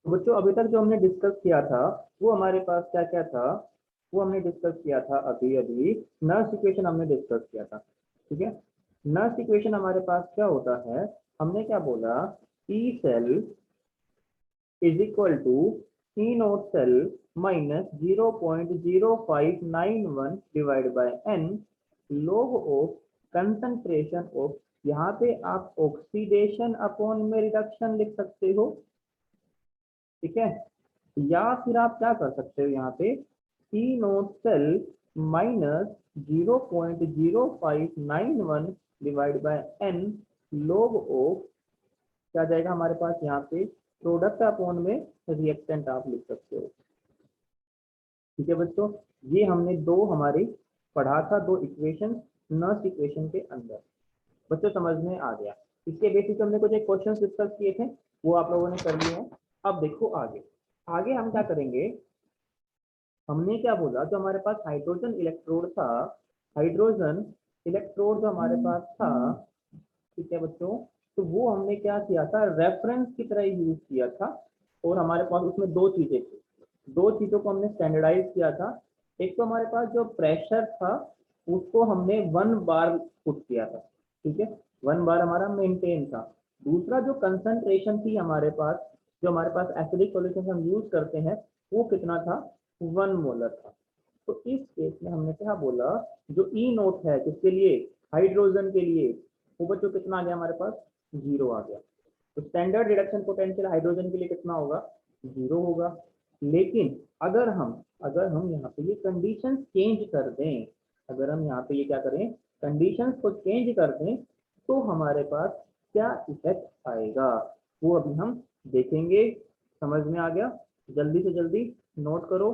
तो बच्चों अभी तक जो हमने डिस्कस किया था वो हमारे पास क्या क्या था, वो हमने डिस्कस किया था अभी अभी नर्स इक्वेशन हमने डिस्कस किया था। ठीक है, नर्स इक्वेशन हमारे पास क्या होता है, हमने क्या बोला, E cell is equal to E naught cell minus 0.0591 divide by n log of concentration of, यहाँ पे आप ऑक्सीडेशन अपॉन में रिडक्शन लिख सकते हो। ठीक है, या फिर आप क्या कर सकते हो, यहाँ पे T naught cell minus 0.0591 divide by n log of, क्या जाएगा हमारे पास यहाँ पे प्रोडक्ट अपॉन में रिएक्टेंट आप लिख सकते हो। ठीक है बच्चों, ये हमने दो हमारे पढ़ा था, दो इक्वेशन नर्स इक्वेशन के अंदर। बच्चों समझ में आ गया। इसके बेसिस हमने कुछ एक क्वेश्चन डिस्कस किए थे, वो आप लोगों ने कर लिए हैं। अब देखो आगे, आगे हम क्या करेंगे, हमने क्या बोला, जो हमारे पास हाइड्रोजन इलेक्ट्रोड था, हाइड्रोजन इलेक्ट्रोड जो हमारे पास था, ठीक है बच्चों, तो वो हमने क्या किया था, रेफरेंस की तरह यूज किया था। और हमारे पास उसमें दो चीजें थी, दो चीजों को हमने स्टैंडर्डाइज किया था। एक तो हमारे पास जो प्रेशर था उसको हमने 1 बार पुट किया था। ठीक है, 1 बार हमारा मेंटेन था। दूसरा जो कंसंट्रेशन थी हमारे पास, जो हमारे पास एसिडिक सॉल्यूशन हम यूज करते हैं, वो कितना था, 1 मोलर था। तो इस केस में हमने क्या बोला, जो ई नोट है किसके लिए, हाइड्रोजन के लिए, वो बच्चों कितना आ गया हमारे पास, 0 आ गया। तो स्टैंडर्ड रिडक्शन पोटेंशियल हाइड्रोजन के लिए कितना होगा, 0 होगा। लेकिन अगर हम यहाँ पे ये कंडीशन चेंज कर दें, अगर हम यहाँ पे ये क्या करें, कंडीशंस को चेंज कर दें, तो हमारे पास क्या इफेक्ट आएगा, वो अभी हम देखेंगे। समझ में आ गया, जल्दी से जल्दी नोट करो।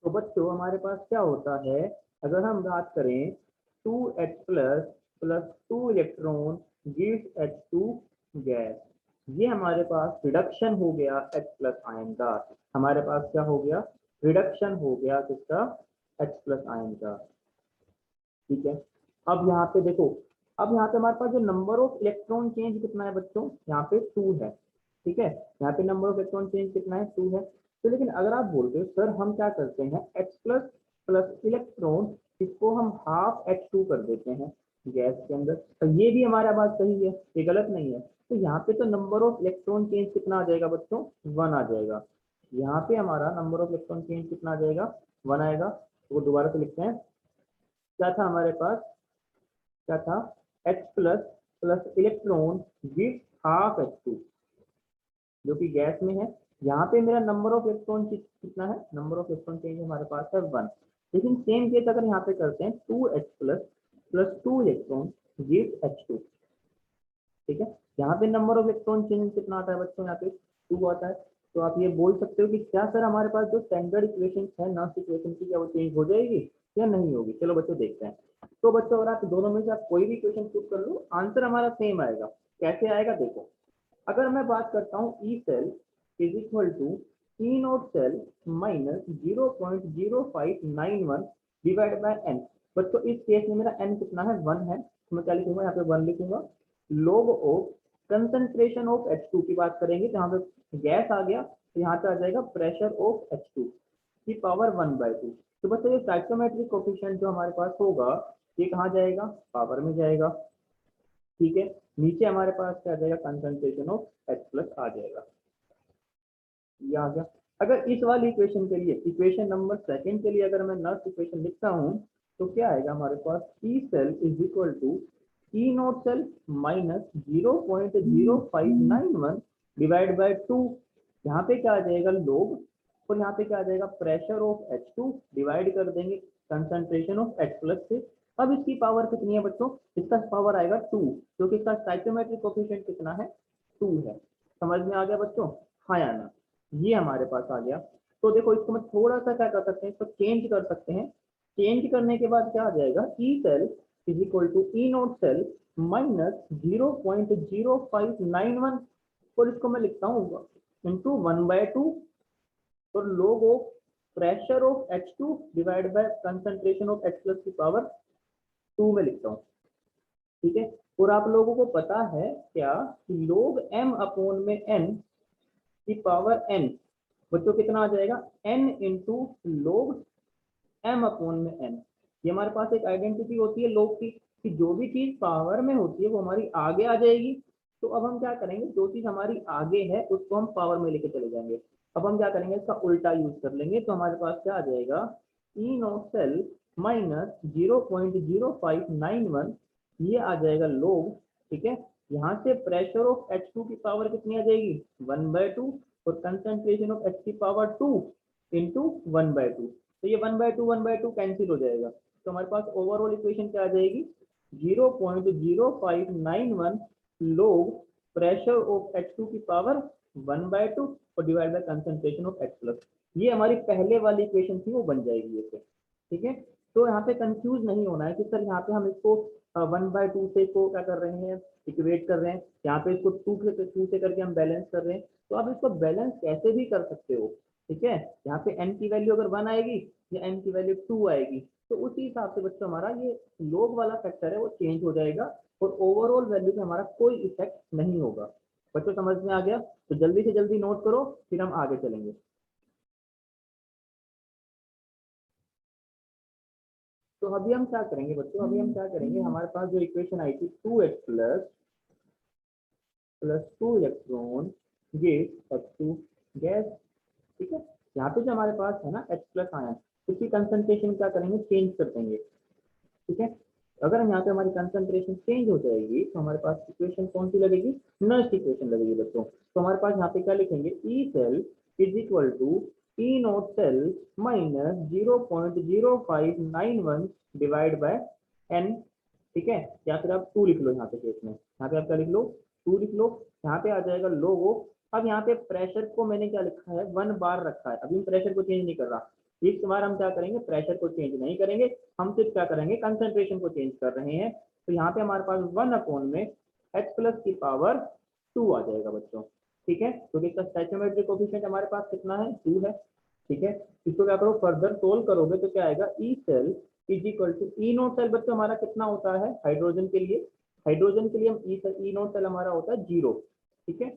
तो बच्चों हमारे पास क्या होता है, अगर हम बात करें 2H plus plus 2 electron gives H2 gas, ये हमारे पास रिडक्शन हो गया H प्लस आयन का। हमारे पास क्या हो गया, रिडक्शन हो गया किसका, H प्लस आयन का। ठीक है, अब यहाँ पे देखो, अब यहाँ पे हमारे पास जो नंबर ऑफ इलेक्ट्रॉन चेंज कितना है बच्चों, यहाँ पे 2 है। ठीक है, यहाँ पे नंबर ऑफ इलेक्ट्रॉन चेंज कितना है, 2 है। तो लेकिन अगर आप बोलते हो सर हम क्या करते हैं, H प्लस प्लस इलेक्ट्रॉन, इसको हम हाफ H2 कर देते हैं गैस के अंदर, तो ये भी हमारा बात सही है, ये गलत नहीं है। तो यहाँ पे तो नंबर ऑफ इलेक्ट्रॉन चेंज कितना आ जाएगा बच्चों, 1 आ जाएगा। यहाँ पे हमारा नंबर ऑफ इलेक्ट्रॉन चेंज कितना आ जाएगा, 1 आएगा। तो वो दोबारा से लिखते हैं, क्या था हमारे पास, क्या था, H plus plus electron give half H2, जो कि गैस में है। यहाँ पे मेरा नंबर ऑफ इलेक्ट्रॉन कितना है, नंबर ऑफ इलेक्ट्रॉन चेंज हमारे पास है 1। लेकिन सेम केस अगर यहाँ पे करते हैं 2H plus plus 2 electron give H2। ठीक है, यहाँ पे नंबर ऑफ इलेक्ट्रॉन चेंज कितना आता है बच्चों, यहाँ पे 2 आता है। तो आप ये बोल सकते हो कि क्या सर हमारे पास जो स्टैंडर्ड इक्वेशन है नॉन इक्वेशन की, क्या वो चेंज हो जाएगी या नहीं होगी। चलो बच्चों देखते हैं। तो बच्चों अगर आप दोनों में से आप कोई भी इक्वेशन पुट कर लो, आंसर हमारा सेम आएगा। कैसे आएगा देखो, अगर मैं बात करता हूँ E cell is equal to E naught cell minus 0.0591 divide by n. बच्चों इस केस में मेरा एन कितना है, 1 है, तो मैं क्या लिखूंगा, यहाँ पे 1 लिखूंगा। log of concentration of H2 की बात करेंगे, जहाँ पे गैस आ गया तो यहाँ पे आ जाएगा प्रेशर ऑफ H2 की पावर 1/2। तो बच्चों ये स्टोइकोमेट्रिक कोफिशिएंट जो हमारे पास होगा, ये कहाँ जाएगा, पावर में जाएगा। ठीक है, नीचे हमारे पास क्या आ जाएगा, कंसंट्रेशन ऑफ H प्लस आ जाएगा, ये आ गया। अगर इस वाली इक्वेशन के लिए, इक्वेशन नंबर सेकंड के लिए अगर मैं नर्स इक्वेशन लिखता हूँ, तो क्या आएगा हमारे पास, E cell is equal to E naught cell minus 0.0591 divide by 2। यहाँ पे क्या आ जाएगा, लोग, और यहाँ पे क्या आ जाएगा, प्रेशर ऑफ H2 डिवाइड कर देंगे कंसंट्रेशन ऑफ H प्लस से। अब इसकी पावर कितनी है बच्चों, इसका पावर आएगा 2, क्योंकि इसका स्टोइकोमेट्रिक कोफिशिएंट कितना है, 2 है। समझ में आ गया बच्चों, हाँ या ना, ये हमारे पास आ गया। तो देखो इसको मैं थोड़ा सा क्या कर सकते हैं, इसको चेंज कर सकते हैं। चेंज करने के बाद क्या आ जाएगा, E cell is equal to E naught cell minus 0.0591, और इसको मैं लिखता हूँ इंटू 1/2, और log of pressure of H2 divide by concentration of H plus की पावर 2 में लिखता हूँ। ठीक है, और आप लोगों को पता है क्या कि log m अपॉन में n की पावर n बच्चों कितना आ जाएगा, n into log m upon में n। ये हमारे पास एक आइडेंटिटी होती है log की कि जो भी चीज पावर में होती है वो हमारी आगे आ जाएगी। तो अब हम क्या करेंगे, जो चीज हमारी आगे है उसको हम पावर में लेके चले जाएंगे। अब हम क्या करेंगे, इसका उल्टा यूज कर लेंगे। तो हमारे पास क्या आ जाएगा, ई नॉट सेल माइनस 0.0591, ये आ जाएगा log, ठीक है। यहाँ से प्रेशर ऑफ H2 की पावर कितनी आ जाएगी, 1/2, और कंसंट्रेशन ऑफ H की पावर 2 इंटू 1/2। तो ये 1/2 कैंसिल हो जाएगा। तो हमारे पास ओवरऑल इक्वेशन क्या आ जाएगी, 0.0591 लोग प्रेशर ऑफ H2 की पावर 1/2 और divide by concentration of H plus. ये हमारी पहले वाली इक्वेशन थी, वो बन जाएगी ऐसे, ठीक है। तो यहाँ पे कंफ्यूज नहीं होना है कि सर यहाँ पे हम इसको 1/2 से को क्या कर रहे हैं, इक्वेट कर रहे हैं, यहाँ पे इसको 2 से करके हम बैलेंस कर रहे हैं। तो आप इसको बैलेंस कैसे भी कर सकते हो, ठीक है। यहाँ पे n की वैल्यू अगर 1 आएगी या n की वैल्यू 2 आएगी, तो उसी हिसाब से बच्चों हमारा ये log वाला फैक्टर है वो चेंज हो जाएगा, और ओवरऑल वैल्यू पे हमारा कोई इफेक्ट नहीं होगा। बच्चों समझ में आ गया? तो जल्दी से जल्दी नोट करो, फिर हम आगे चलेंगे। तो अभी हम क्या करेंगे बच्चों, अभी हम क्या करेंगे, हमारे पास जो इक्वेशन आई थी 2h plus 2 electron give H2 gas, ठीक है। यहाँ पे जो हमारे पास है ना H प्लस आयन, उसकी कंसंट्रेशन क्या करेंगे, चेंज कर देंगे, ठीक है। अगर हम यहाँ पे हमारी कंसंट्रेशन चेंज हो जाएगी तो हमारे पास इक्वेशन कौन सी लगेगी, नस्ट इक्वेशन लगेगी बच्चों। तो हमारे पास यहाँ पे क्या लिखेंगे, E cell is equal to E naught cell minus 0.0591 divide by n, ठीक है। या फिर आप 2 लिख लो यहाँ पे केस में, यहाँ पे आप क्या लिख लो, 2 लिख लो। यहाँ पे आ जाएगा लोगो। अब यहाँ पे प्रेशर को मैंने क्या लिखा है, 1 बार रखा है, अभी प्रेशर को चेंज नहीं कर रहा। इस बार हम क्या करेंगे, प्रेशर को चेंज नहीं करेंगे, हम सिर्फ क्या करेंगे, कंसंट्रेशन को चेंज कर रहे हैं। तो यहाँ पे हमारे पास 1 अपॉन में H प्लस की पावर 2 आ जाएगा बच्चों, ठीक है। तो इसका स्टैचोमेट्रिक कोफिशिएंट हमारे पास कितना है, 2 है, ठीक है। इसको क्या करो, फर्दर सोल्व करोगे तो क्या आएगा, E cell is equal to E naught cell बच्चों हमारा कितना होता है हाइड्रोजन के लिए, हाइड्रोजन के लिए हम ई नोट सेल हमारा होता है 0, ठीक है।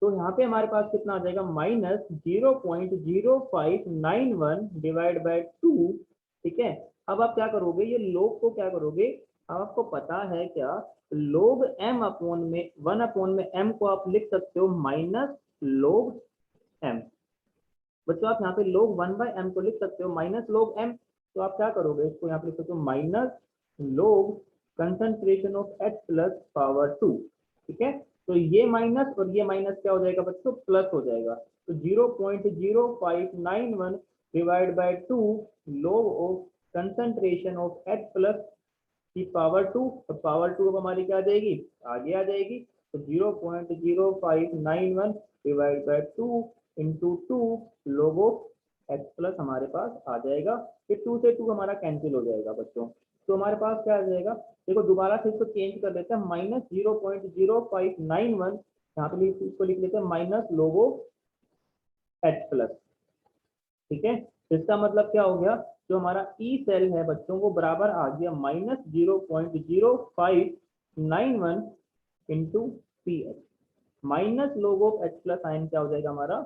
तो यहाँ पे हमारे पास कितना आ जाएगा, माइनस 0.0591 डिवाइड बाय 2, ठीक है। अब आप क्या करोगे, ये लोग को क्या करोगे, अब आपको पता है क्या, लोग m अपॉन में 1 अपॉन में m को आप लिख सकते हो माइनस लोग m। बच्चों आप यहाँ पे लोग 1/m को लिख सकते हो माइनस लोग m। तो आप क्या करोगे, इसको यहाँ पे लिख सकते हो माइनस लोग concentration of H plus power 2, ठीक है। तो ये माइनस और ये माइनस क्या हो जाएगा बच्चों, प्लस हो जाएगा। तो 0.0591 डिवाइड बाय 2 लोग of concentration of H plus की पावर 2, और पावर 2 अब हमारी क्या आ जाएगी, आगे आ जाएगी। तो 0.0591 divide by 2 into 2 logo H plus हमारे पास आ जाएगा। फिर 2 से 2 हमारा कैंसिल हो जाएगा बच्चों। तो हमारे पास क्या आ जाएगा, देखो दोबारा से इसको चेंज कर देते हैं, माइनस 0.0591, यहाँ पे इसको लिख लेते हैं माइनस लोगो H प्लस, ठीक है। इसका मतलब क्या हो गया, जो हमारा ई सेल है बच्चों को बराबर आ गया minus 0.0591 into P H, minus लोग ऑफ H प्लस आयन क्या हो जाएगा हमारा,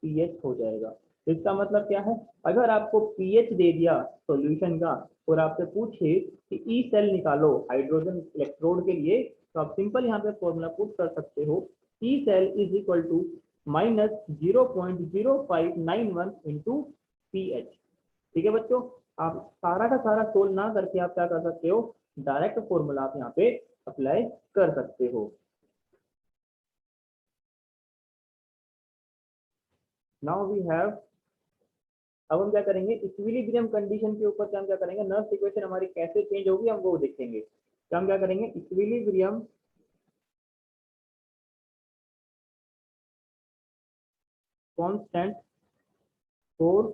पी एच हो जाएगा। इसका मतलब क्या है, अगर आपको पीएच दे दिया सॉल्यूशन का और आपसे पूछे कि ई सेल निकालो हाइड्रोजन इलेक्ट्रोड के लिए, तो आप सिंपल यहाँ पे फॉर्मूला पुट कर सकते हो, E cell is equal to minus 0.0591 into P H, ठीक है बच्चों। आप सारा का सारा सोल्व ना करके आप क्या कर सकते हो, डायरेक्ट फॉर्मूला आप यहाँ पे अप्लाई कर सकते हो। नाउ वी हैव, अब हम क्या करेंगे, इक्विलिब्रियम कंडीशन के ऊपर हम क्या करेंगे, नर्स इक्वेशन हमारी कैसे चेंज होगी हम वो देखेंगे। तो हम क्या करेंगे, equilibrium constant for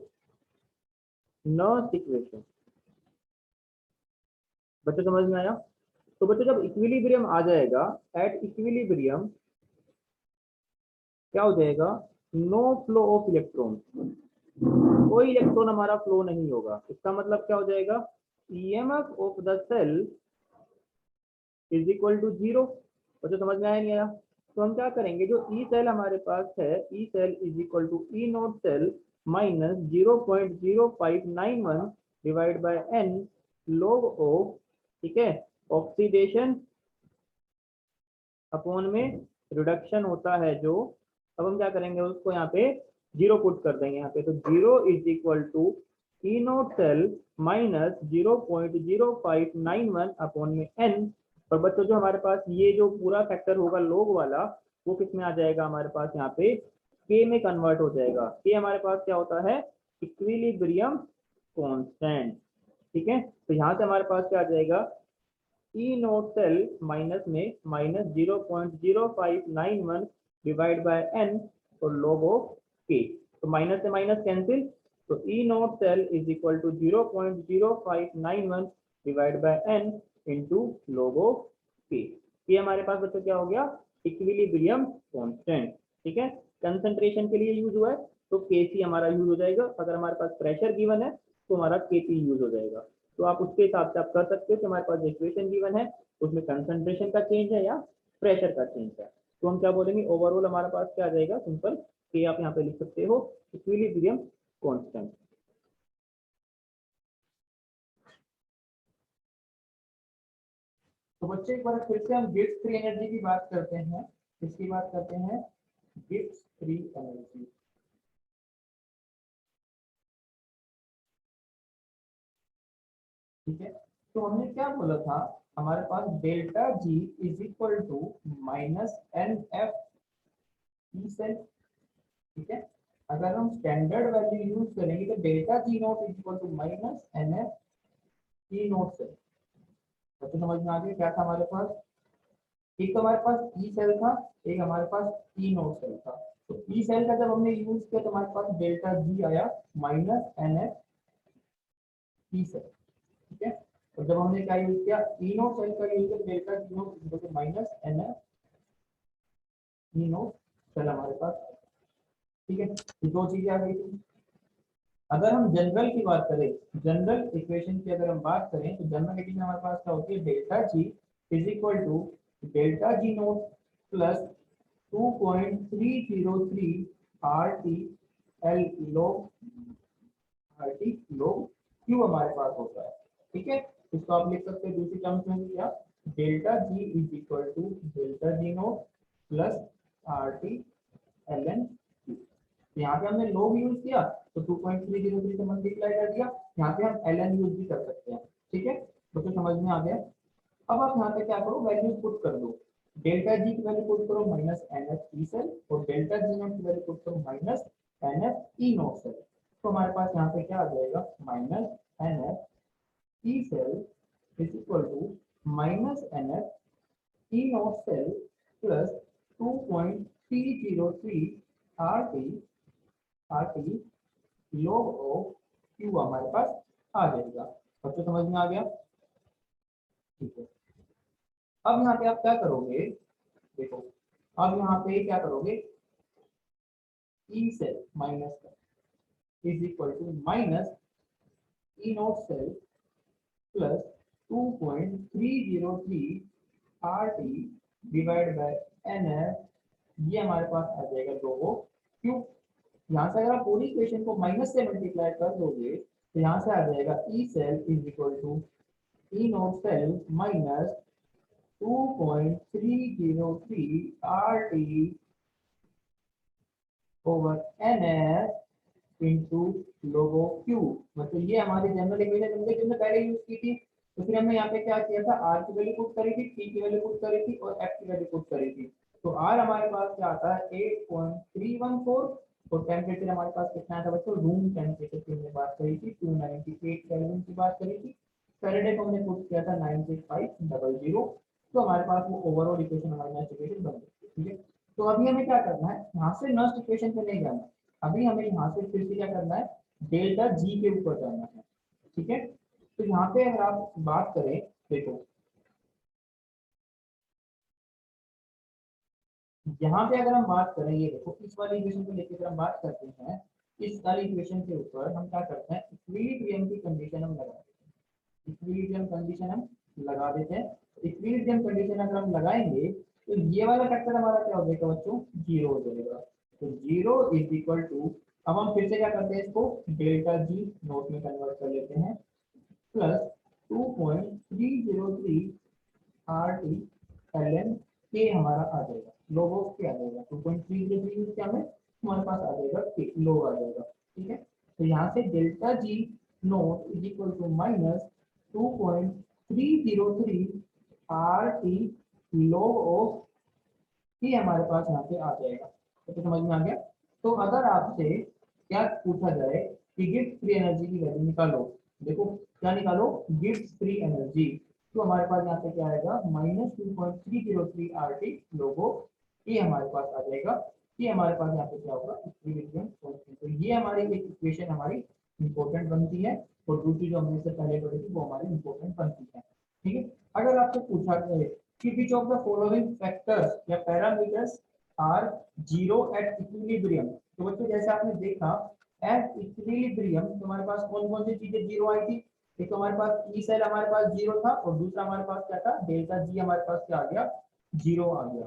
Nernst equation, बच्चों समझ में आया? तो बच्चों जब इक्विलिब्रियम आ जाएगा, एट इक्विलिब्रियम क्या हो जाएगा, नो फ्लो ऑफ इलेक्ट्रॉन, कोई इलेक्ट्रॉन हमारा फ्लो नहीं होगा। इसका मतलब क्या हो जाएगा, EMF of the cell is equal to 0। और जो समझ में आया नहीं आया, तो हम क्या करेंगे, जो ई सेल हमारे पास है, E cell is equal to E naught cell minus 0.0591 divide by n log of, ठीक है, ऑक्सीडेशन अपॉन में रिडक्शन होता है जो। अब हम क्या करेंगे, उसको यहाँ पे जीरो पुट कर देंगे यहाँ पे, तो zero is equal to E naught cell minus 0.0591 upon में एन। और बच्चों जो हमारे पास ये जो पूरा फैक्टर होगा लोग वाला, वो किस में आ जाएगा हमारे पास, यहाँ पे के में कन्वर्ट हो जाएगा। के हमारे पास क्या होता है, इक्विलिब्रियम कांस्टेंट, ठीक है। तो यहाँ से हमारे पास क्या आ जाएगा, ई नोट सेल माइनस में माइनस 0.0591 डिवाइड बाय एन और log ऑफ के, तो माइनस से माइनस कैंसिल, तो E naught cell is equal to 0.0591 divide by n into log of K. ये हमारे पास बच्चों क्या हो गया, इक्विलिब्रियम कांस्टेंट, ठीक है। कंसंट्रेशन के लिए यूज हुआ है तो Kc हमारा यूज हो जाएगा, अगर हमारे पास प्रेशर गिवन है तो हमारा Kp यूज हो जाएगा। तो आप उसके हिसाब से आप कर सकते हो कि हमारे पास इक्वेशन गिवन है उसमें कंसंट्रेशन का चेंज है या प्रेशर का चेंज है, तो हम क्या बोलेंगे, ओवरऑल हमारे पास क्या आ जाएगा, सिंपल के आप यहाँ पे लिख सकते हो इक्विलिब्रियम कांस्टेंट। तो बच्चे एक बार फिर से हम गिब्स फ्री एनर्जी की बात करते हैं, किसकी बात करते हैं, गिब्स फ्री एनर्जी, ठीक है। तो हमने क्या बोला था, हमारे पास delta G is equal to minus n F E cell, ठीक है। अगर हम स्टैंडर्ड वैल्यू यूज करेंगे तो delta G naught is equal to minus n F E naught cell. तो समझ में आ गया क्या था हमारे पास, एक तो हमारे पास ई सेल था, एक हमारे पास ई नॉट सेल था। तो ई सेल का जब हमने यूज किया तो हमारे पास डेल्टा जी आया minus n F E cell, ठीक है। और जब हमने क्या यूज किया, ई नोट सेल का यूज किया, delta G naught equal to minus n F E naught cell हमारे पास, ठीक है। ये दो चीजें आ गई थी। अगर हम जनरल की बात करें, जनरल इक्वेशन की अगर हम बात करें तो जनरल इक्वेशन हमारे पास क्या होती है, delta G is equal to delta G naught plus 2.303 R T L log Q हमारे पास होता है, ठीक है। इसको आप लिख सकते हैं दूसरी टर्म्स में क्या, delta G is equal to delta G naught plus R T L N Q. यहाँ पे हमने लोग यूज किया तो 2.303 से मल्टीप्लाई कर दिया, यहाँ पे हम एल एन यूज भी कर सकते हैं, ठीक है। तो समझ में आ गया। अब आप यहाँ पे क्या करो, वैल्यू पुट कर दो, डेल्टा जी की वैल्यू पुट करो minus n F E cell और डेल्टा जी नॉट की वैल्यू पुट करो minus n F E naught cell. तो हमारे पास यहाँ पे क्या आ जाएगा, minus n F E cell is equal to minus n F E naught cell plus 2.303 R T log of Q हमारे पास आ जाएगा। बच्चों समझ में आ गया, ठीक है। अब यहाँ पे आप क्या करोगे, देखो अब यहाँ पे क्या करोगे, E cell minus is equal to minus E naught cell plus 2.303 R T divide by n F, ये हमारे पास आ जाएगा लोगो क्यू। यहाँ से अगर आप पूरी इक्वेशन को माइनस से मल्टीप्लाई कर दोगे तो यहाँ से आ जाएगा E cell is equal to E naught cell minus 2.303 R T over n F into log Q. मतलब ये हमारी जनरल इक्वेशन हमने पहले यूज की थी। तो फिर हमने यहाँ पे क्या किया था, आर की वैल्यू पुट करी थी, टी की वैल्यू पुट करी थी और एफ की वैल्यू पुट करी थी। तो आर हमारे पास क्या आता है 8.314 और टेम्परेचर हमारे पास कितना था बच्चों, रूम टेम्परेचर की हमने बात करी थी 298 केल्विन की बात करी थी। फैरेडे को हमने पुट किया था 96500। तो हमारे पास वो ओवरऑल इक्वेशन हमारी नेक्स्ट इक्वेशन बन गई, ठीक है। तो अभी हमें क्या करना है, यहाँ से नस्ट इक्वेशन पे नहीं जाना, अभी हमें यहाँ से फिर से क्या करना है, डेल्टा जी के ऊपर जाना है, ठीक है। तो यहाँ पे अगर आप बात करें, देखो यहाँ पे अगर हम बात करें, ये देखो इस वाली इक्वेशन को लेकर अगर हम बात करते हैं, इस वाली इक्वेशन के ऊपर हम क्या करते हैं, इक्विलिब्रियम की कंडीशन हम लगाते हैं, इक्विलिब्रियम कंडीशन हम लगा देते हैं। इक्विलिब्रियम कंडीशन अगर हम लगाएंगे तो ये वाला फैक्टर हमारा क्या हो जाएगा बच्चों, जीरो हो जाएगा। तो जीरो इज इक्वल टू, अब हम फिर से क्या करते हैं, इसको डेल्टा जी नोट में कन्वर्ट कर लेते हैं, plus 2.303 R T L N के हमारा आ जाएगा, लोग ऑफ के आ जाएगा 2.303 क्या में हमारे पास आ जाएगा के, लोग आ जाएगा। ठीक है, तो यहाँ से delta G naught is equal to minus 2.303 R T log of ही हमारे पास यहाँ पे आ जाएगा। तो समझ में आ गया। तो अगर आपसे क्या पूछा जाए कि गिब्स फ्री एनर्जी की वैल्यू निकालो, देखो क्या निकालो, गिब्स फ्री एनर्जी, तो हमारे पास यहाँ पे क्या आएगा, -2.303 आरटी लोगो, ये हमारे पास आ जाएगा। ये हमारे पास यहाँ पे क्या होगा, इक्विलिब्रियम कांस्टेंट। तो ये हमारी एक इक्वेशन हमारी इंपॉर्टेंट बनती है, और दूसरी जो हमने इससे पहले पढ़ी थी वो हमारी इंपॉर्टेंट बनती है। ठीक है, अगर आपसे पूछा जाए कि which of the following factors या parameters are zero at equilibrium, तो बच्चों जैसे आपने देखा at equilibrium हमारे पास कौन कौन सी चीजें जीरो आई थी, एक तो हमारे पास ई सेल हमारे पास जीरो था, और दूसरा हमारे पास क्या था, डेल्टा जी हमारे पास क्या आ गया, जीरो आ गया।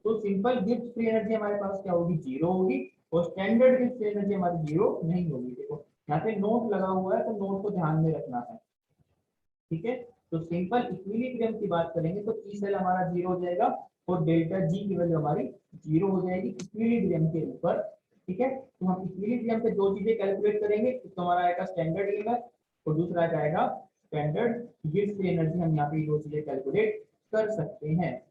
तो सिंपल गिब्स फ्री एनर्जी हमारे पास क्या होगी, जीरो होगी, और स्टैंडर्ड गिब्स फ्री एनर्जी हमारी जीरो नहीं होगी। देखो यहाँ पे नोट लगा हुआ है, तो नोट को ध्यान में रखना है। ठीक है, तो सिंपल इक्विलिब्रियम की बात करेंगे तो ई सेल हमारा जीरो हो जाएगा, और डेल्टा जी की वैल्यू हमारी जीरो हो जाएगी इक्विलिब्रियम के ऊपर। ठीक है, तो हम इक्विलिब्रियम पे दो चीजें कैलकुलेट करेंगे, एक तो हमारा आएगा स्टैंडर्ड ईएमएफ, और दूसरा आएगा स्टैंडर्ड गिब्स फ्री एनर्जी। हम यहाँ पे दो चीजें कैलकुलेट कर सकते हैं।